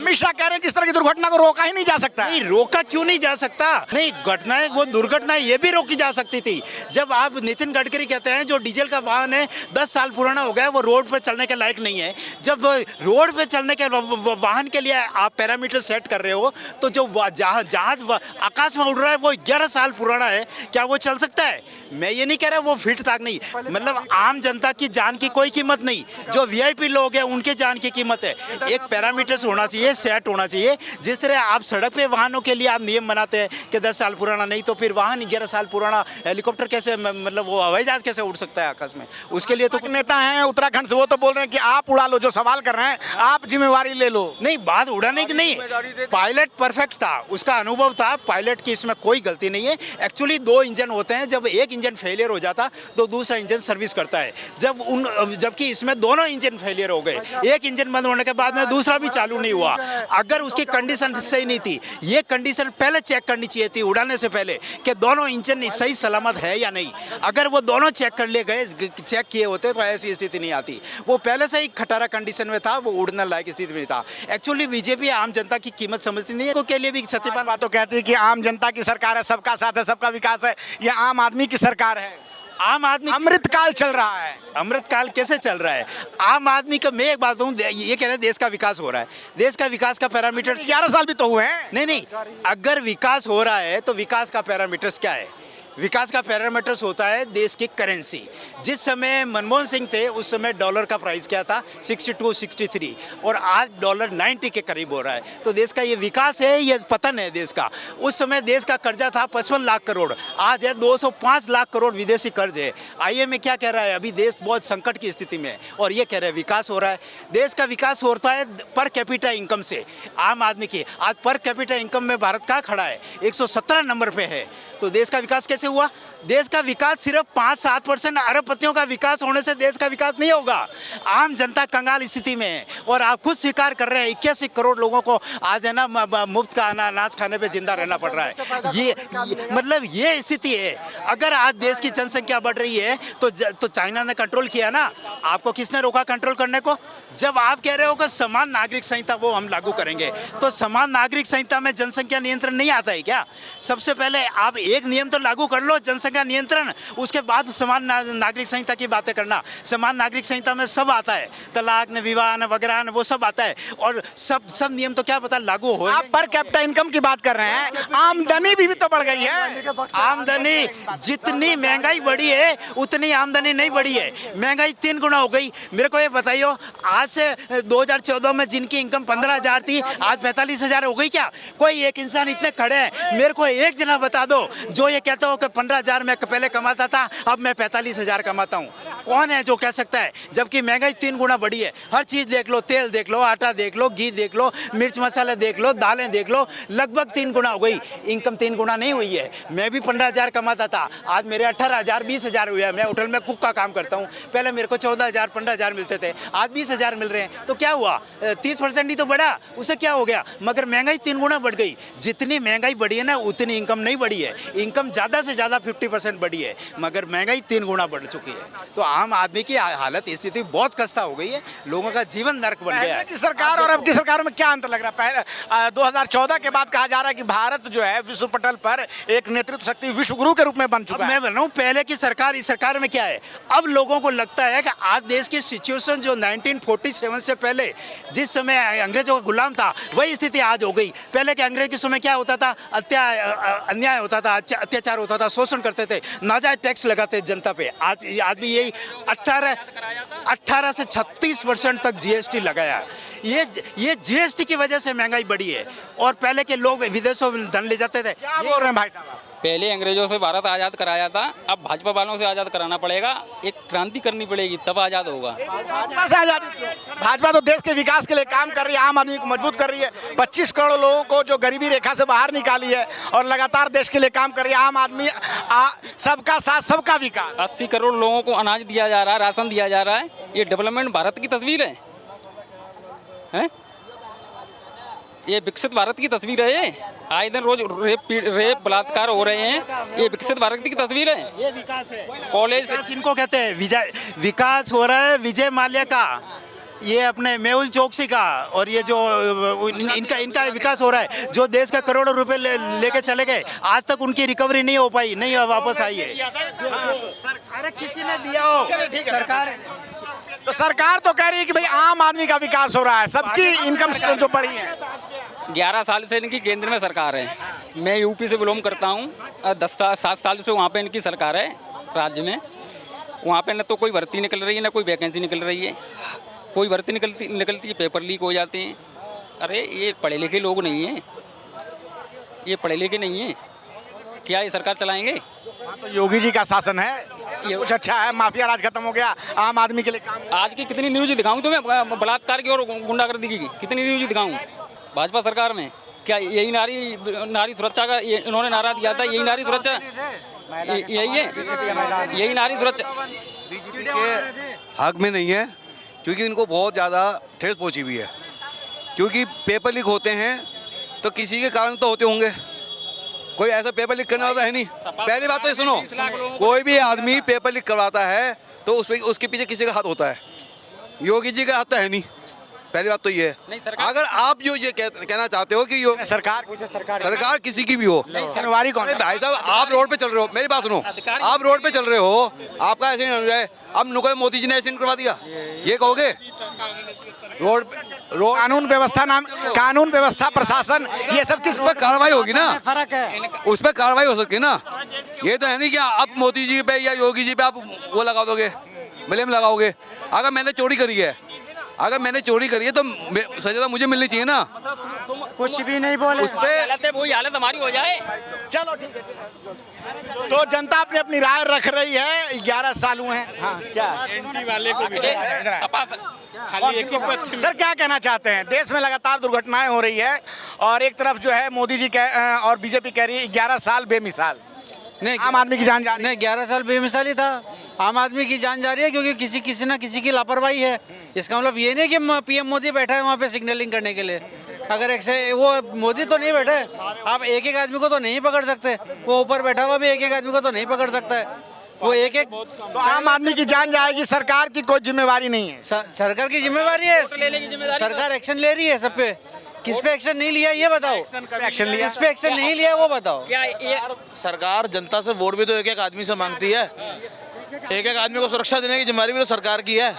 अमित शाह कह रहे हैं कि इस तरह की दुर्घटना को रोका ही नहीं जा सकता है। नहीं, रोका क्यों नहीं जा सकता? नहीं, घटनाएं, वो दुर्घटनाएं ये भी रोकी जा सकती थी। जब आप नितिन गडकरी कहते हैं जो डीजल का वाहन है 10 साल पुराना हो गया, वो रोड पर चलने के लायक नहीं है। जब रोड पे चलने के वाहन के लिए आप पैरामीटर सेट कर रहे हो, तो जो जहाज आकाश में उड़ रहा है वो 11 साल पुराना है, क्या वो चल सकता है? मैं ये नहीं कह रहा वो फिट तक नहीं, मतलब आम जनता की जान की कोई कीमत नहीं, जो वीआईपी लोग हैं उनके जान की कीमत है। एक पैरामीटर्स होना चाहिए, सेट होना चाहिए। जिस तरह आप सड़क पे वाहनों के लिए आप नियम बनाते हैं कि 10 साल पुराना नहीं, तो फिर वाहन 11 साल पुराना हेलीकॉप्टर कैसे, मतलब वो हवाई जहाज कैसे उड़ सकता है आकाश में? उसके लिए तो नेता हैं उत्तराखंड से, वो तो बोल रहे हैं कि आप उड़ा लो, जो सवाल कर रहे हैं आप जिम्मेवारी ले लो। नहीं, बात उड़ाने की नहीं, पायलट परफेक्ट था, उसका अनुभव था, पायलट की इसमें कोई गलती नहीं है। एक्चुअली 2 इंजन होते हैं, जब एक इंजन फेलियर हो जाता तो दूसरा इंजन सर्विस करता है। जबकि इसमें दोनों इंजन फेलियर हो गए, एक इंजन बंद होने के बाद में दूसरा भी चालू नहीं हुआ। अगर उसकी कंडीशन सही नहीं थी, ये कंडीशन पहले चेक करनी चाहिए थी उड़ाने से पहले कि दोनों इंजन सही सलामत है या नहीं। अगर वो दोनों चेक कर लिए गए, चेक किए होते तो ऐसी स्थिति नहीं आती। वो पहले से ही खटारा कंडीशन में था, वो उड़ने लायक स्थिति में था। एक्चुअली बीजेपी आम जनता की कीमत समझती नहीं है, तो के लिए भी सत्यपाल बात तो कहती है कि आम जनता की सरकार है, सबका साथ है, सबका विकास है, ये आम आदमी की सरकार है। आम आदमी अमृतकाल चल रहा है। अमृतकाल कैसे चल रहा है? आम आदमी का, मैं एक बात कहूँ, ये कह रहे हैं देश का विकास हो रहा है। देश का विकास का पैरामीटर 11 साल भी तो हुए हैं। नहीं, अगर विकास हो रहा है तो विकास का पैरामीटर्स क्या है? विकास का पैरामीटर्स होता है देश की करेंसी। जिस समय मनमोहन सिंह थे उस समय डॉलर का प्राइस क्या था? 62, 63, और आज डॉलर 90 के करीब हो रहा है। तो देश का ये विकास है, ये पतन है देश का। उस समय देश का कर्जा था 55 लाख करोड़, आज है 205 लाख करोड़ विदेशी कर्ज है। IMF क्या कह रहा है? अभी देश बहुत संकट की स्थिति में है, और ये कह रहे हैं विकास हो रहा है। देश का विकास होता है पर कैपिटा इनकम से। आम आदमी की आज पर कैपिटा इनकम में भारत कहाँ खड़ा है? 117 नंबर पे है। तो देश का विकास कैसे हुआ? देश का विकास सिर्फ 5-7% अरबपतियों का विकास होने से देश का विकास नहीं होगा। आम जनता कंगाल स्थिति में है, और आप खुद स्वीकार कर रहे हैं 81 करोड़ लोगों को आज है ना मुफ्त का अनाज खाने पे जिंदा रहना पड़ रहा है। ये मतलब ये स्थिति है। अगर आज देश की जनसंख्या बढ़ रही है तो चाइना ने कंट्रोल किया ना, आपको किसने रोका कंट्रोल करने को? जब आप कह रहे हो कि समान नागरिक संहिता वो हम लागू करेंगे, तो समान नागरिक संहिता में जनसंख्या नियंत्रण नहीं आता है क्या? सबसे पहले आप एक नियम तो लागू कर लो, जनसंख्या नियंत्रण, उसके बाद समान नागरिक संहिता की बातें करना। समान नागरिक संहिता में सब आता है, तलाक ने, विवाह ने, वगैरह ने, वो सब आता है, और सब नियम तो क्या पता लागू हो। आप पर कैपिटा इनकम की बात कर रहे हैं, आमदनी भी तो बढ़ गई है। आमदनी, जितनी महंगाई बढ़ी है उतनी आमदनी नहीं बढ़ी है। महंगाई 3 गुना हो गई। मेरे को ये बताइए, आज से 2014 में जिनकी इनकम 15,000 थी, आज 45,000 हो गई क्या? कोई एक इंसान इतने खड़े हैं, मेरे को एक जना बता दो जो ये कहता हो कि 15,000 मैं पहले कमाता था, अब मैं 45,000 कमाता हूँ। कौन है जो कह सकता है? जबकि महंगाई 3 गुना बढ़ी है। हर चीज़ देख लो, तेल देख लो, आटा देख लो, घी देख लो, मिर्च मसाले देख लो, दालें देख लो, लगभग 3 गुना हो गई। इनकम 3 गुना नहीं हुई है। मैं भी 15,000 कमाता था, आज मेरे 18,000, 20,000 हुए हैं। मैं होटल में कुक का काम करता हूँ, पहले मेरे को 14,000, 15,000 मिलते थे, आज 20,000 मिल रहे हैं। तो क्या हुआ? 30% ही तो बढ़ा, उससे क्या हो गया? मगर महंगाई 3 गुना बढ़ गई। जितनी महंगाई बढ़ी है ना, उतनी इनकम नहीं बढ़ी है। इनकम ज़्यादा से ज़्यादा 50% बढ़ी है, मगर महंगाई 3 गुना बढ़ चुकी है। तो आम आदमी की हालत, स्थिति बहुत खस्ता हो गई है, लोगों का जीवन नर्क बन गया है। की सरकार और अब की सरकार में क्या अंतर लग रहा है? पहले 2014 के बाद कहा जा रहा है कि भारत जो है विश्व पटल पर एक नेतृत्व शक्ति, विश्व गुरु के रूप में बन चुका है। मैं बोल रहा हूँ, पहले की सरकार, इस सरकार में क्या है? अब लोगों को लगता है कि आज देश की सिचुएशन जो 1947 से पहले जिस समय अंग्रेजों का गुलाम था, वही स्थिति आज हो गई। पहले के अंग्रेज के समय क्या होता था? अन्याय होता था, अत्याचार होता था, शोषण करते थे, नाजायज टैक्स लगाते जनता पे। आज भी यही 18 से 36% तक GST लगाया। ये GST की वजह से महंगाई बढ़ी है, और पहले के लोग विदेशों में धन ले जाते थे। क्या बोल रहे हैं भाई साहब? पहले अंग्रेजों से भारत आज़ाद कराया था, अब भाजपा वालों से आज़ाद कराना पड़ेगा। एक क्रांति करनी पड़ेगी, तब आज़ाद होगा। भाजपा से आज़ादी? भाजपा तो देश के विकास के लिए काम कर रही है, आम आदमी को मजबूत कर रही है। 25 करोड़ लोगों को जो गरीबी रेखा से बाहर निकाली है, और लगातार देश के लिए काम कर रही है। आम आदमी सबका साथ, सबका विकास। 80 करोड़ लोगों को अनाज दिया जा रहा है, राशन दिया जा रहा है। ये डेवलपमेंट भारत की तस्वीर है? ये विकसित भारत की तस्वीर है? ये आए दिन रोज रेप बलात्कार हो रहे हैं, ये विकसित भारत की तस्वीर है? ये विकास है। कॉलेज इनको कहते हैं विकास हो रहा है विजय माल्या का। ये अपने मेहुल चौकसी का और ये जो इनका विकास हो रहा है, जो देश का करोड़ों रुपए लेके चले गए, आज तक उनकी रिकवरी नहीं हो पाई, नहीं वापस आई है। अरे किसी ने दिया हो, सरकार तो सरकार तो कह रही है कि भाई आम आदमी का विकास हो रहा है, सबकी इनकम जो बढ़ी है। 11 साल से इनकी केंद्र में सरकार है। मैं यूपी से बिलोंग करता हूँ। 7 साल से वहाँ पे इनकी सरकार है राज्य में। वहाँ पे न तो कोई भर्ती निकल रही है, न कोई वैकेंसी निकल रही है। कोई भर्ती निकलती है, पेपर लीक हो जाते हैं। अरे ये पढ़े लिखे लोग नहीं हैं, ये पढ़े लिखे नहीं हैं, क्या ये सरकार चलाएंगे? तो योगी जी का शासन है, ये कुछ अच्छा है, माफिया राज खत्म हो गया, आम आदमी के लिए काम। आज की कितनी न्यूज दिखाऊं तुम्हें बलात्कार की और गुंडागर्दी की? कितनी न्यूज दिखाऊं भाजपा सरकार में? क्या यही नारी सुरक्षा का इन्होंने नारा दिया था? यही नारी सुरक्षा, यही है, यही नारी सुरक्षा बीजेपी के हक में नहीं है, क्योंकि इनको बहुत ज़्यादा ठेस पहुंची हुई है। क्योंकि पेपर लीक होते हैं तो किसी के कारण तो होते होंगे, कोई ऐसा पेपर लीक करने वाला है नहीं। पहली बात तो ये सुनो, कोई भी आदमी पेपर लीक करवाता है तो उसके पीछे किसी का हाथ होता है, योगी जी का हाथ तो है नहीं। पहली बात तो ये है। अगर आप जो ये कहना चाहते हो कि सरकार किसी की भी हो, जिम्मेवारी कौन है? भाई साहब आप रोड पे चल रहे हो, मेरी बात सुनो, आप रोड पे चल रहे हो, आपका ऐसे हो जाए, अब नुको मोदी जी ने ऐसे करवा दिया, ये कहोगे? रोड कानून व्यवस्था प्रशासन, ये सब किस पर कार्रवाई होगी ना, फर्क है? उस पर कार्रवाई हो सकती है ना। ये तो है नहीं कि आप मोदी जी पे या योगी जी पे आप वो लगा दोगे, ब्लेम लगाओगे। अगर मैंने चोरी करी है तो सजा तो मुझे मिलनी चाहिए ना। कुछ भी नहीं बोले, उस पे वही हालत हमारी हो जाए। चलो ठीक है। तो जनता अपनी अपनी राय रख रही है। 11 साल हुए हैं। हाँ, क्या वाले को सर क्या कहना चाहते हैं? देश में लगातार दुर्घटनाएं हो रही है और एक तरफ जो है मोदी जी और बीजेपी कह रही है 11 साल बेमिसाल, नहीं आम आदमी की जान जा रही है। नहीं 11 साल बेमिसाल ही था, आम आदमी की जान जा रही है, क्योंकि किसी ना किसी की लापरवाही है। इसका मतलब ये नहीं कि पीएम मोदी बैठा है वहाँ पे सिग्नलिंग करने के लिए। अगर वो मोदी तो नहीं बैठे, आप एक आदमी को तो नहीं पकड़ सकते, वो ऊपर बैठा हुआ भी एक आदमी को तो नहीं पकड़ सकता है, वो एक तो आम आदमी की जान जाएगी, सरकार की कोई जिम्मेवारी नहीं है। सरकार की जिम्मेवारी है, सरकार एक्शन ले रही है सब पे। किस पे एक्शन नहीं लिया ये बताओ? एक्शन लिया, किस पे एक्शन नहीं लिया वो बताओ? क्या ये सरकार जनता से वोट भी तो एक एक आदमी से मांगती है, एक एक आदमी को सुरक्षा देने की जिम्मेदारी भी तो सरकार की है।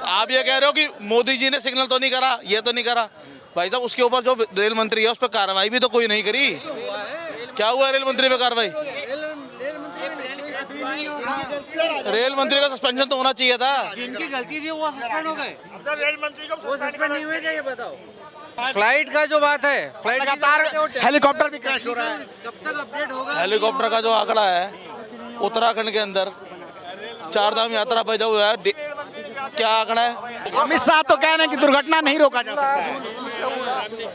आप ये कह रहे हो कि मोदी जी ने सिग्नल तो नहीं करा, ये तो नहीं करा, भाई साहब उसके ऊपर जो रेल मंत्री है उस पर कार्रवाई भी तो कोई नहीं करी। क्या हुआ रेल मंत्री पे कार्रवाई? रेल मंत्री का सस्पेंशन तो होना चाहिए था। जिनकी गलती थी वो सस्पेंड हो गए, रेल मंत्री को वो सस्पेंड नहीं हुए क्या ये बताओ? फ्लाइट का जो बात है, फ्लाइट लगातार हेलीकॉप्टर भी क्रैश हो रहा है। कब तक अपडेट होगा? हेलीकॉप्टर का जो आंकड़ा है उत्तराखंड के अंदर 4 धाम यात्रा पर जो है, क्या आंकड़ा है? अमित शाह तो कह रहे हैं कि दुर्घटना नहीं रोका जा सकता है।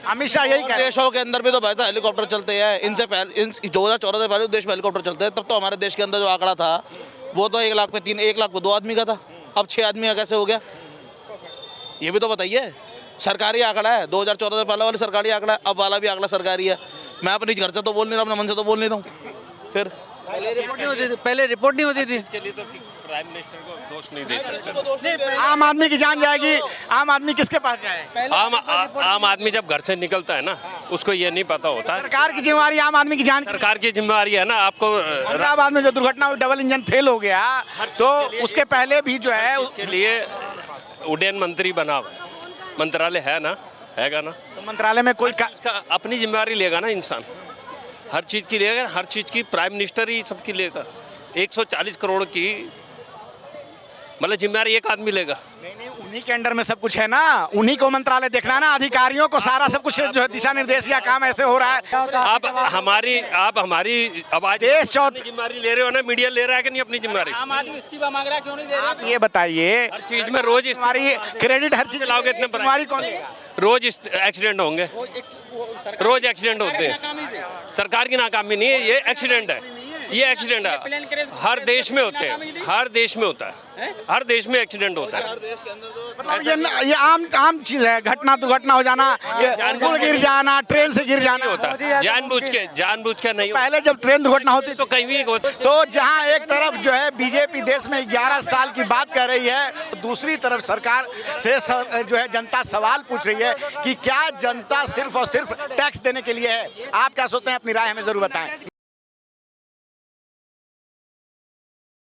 अमित शाह यही कह रहे हैं। देशों के अंदर भी तो भाई साहब हेलीकॉप्टर चलते हैं। इनसे पहले 2014 से पहले देश में हेलीकॉप्टर चलते हैं, तब तो हमारे देश के अंदर जो आंकड़ा था वो तो 1 लाख पे 1 लाख पे 2 आदमी का था, अब 6 आदमी का कैसे हो गया? ये भी तो बताइए। सरकारी आंकड़ा है, 2014 से पहले वाली सरकारी आंकड़ा है, अब वाला भी आंकड़ा सरकारी है। मैं अपने घर से तो बोल नहीं रहा, अपने मन से तो बोल नहीं रहा हूँ। फिर पहले रिपोर्ट नहीं होती थी। इसके लिए तो प्राइम मिनिस्टर को दोष नहीं दे सकते। आम आदमी की जान जाएगी, आम आदमी किसके पास जाए? आम आदमी जब घर से निकलता है ना, उसको ये नहीं पता होता। सरकार की जिम्मेवारी आम आदमी की जान। सरकार की जिम्मेवारी है ना। आपको अहमदाबाद में जो दुर्घटना हुई, डबल इंजन फेल हो गया, तो उसके पहले भी जो है उसके लिए उड्डयन मंत्री बना हुआ है, मंत्रालय है ना, हैगा ना, तो मंत्रालय में कोई अपनी जिम्मेवारी लेगा ना इंसान, हर चीज़ की लेगा, हर चीज़ की प्राइम मिनिस्टर ही सबकी लेगा। 140 करोड़ की मतलब जिम्मेदारी एक आदमी लेगा। नहीं, उन्हीं के अंडर में सब कुछ है ना, उन्हीं को मंत्रालय देखना ना, अधिकारियों को सारा सब कुछ जो है दिशा निर्देश या काम ऐसे हो रहा है। आप हमारी आवाज देश जिम्मेदारी ले रहे हो ना, मीडिया ले रहा है कि नहीं अपनी जिम्मेदारी? आम आदमी इस्तीफा मांग रहा है, क्यों नहीं दे रहा? आप ये बताइए, हर चीज में रोज हमारी क्रेडिट हर चीज चलाओगे इतने हमारी कौन लेगा? रोज एक्सीडेंट होंगे, रोज एक्सीडेंट होते हैं। सरकार की नाकामी नहीं है, ये एक्सीडेंट है। ये एक्सीडेंट है, हर देश में होते हैं, हर देश में होता है, हर देश में एक्सीडेंट होता है। मतलब ये आम चीज है, घटना दुर्घटना हो जाना, ये पुल गिर जाना, ट्रेन से गिर जाना होता है, जानबूझ के नहीं होता। पहले जब ट्रेन दुर्घटना होती तो कहीं भी होता। तो जहां एक तरफ जो है बीजेपी देश में 11 साल की बात कर रही है, दूसरी तरफ सरकार से जो है जनता सवाल पूछ रही है कि क्या जनता सिर्फ और सिर्फ टैक्स देने के लिए है। आप क्या सोचते हैं, अपनी राय हमें जरूर बताएं।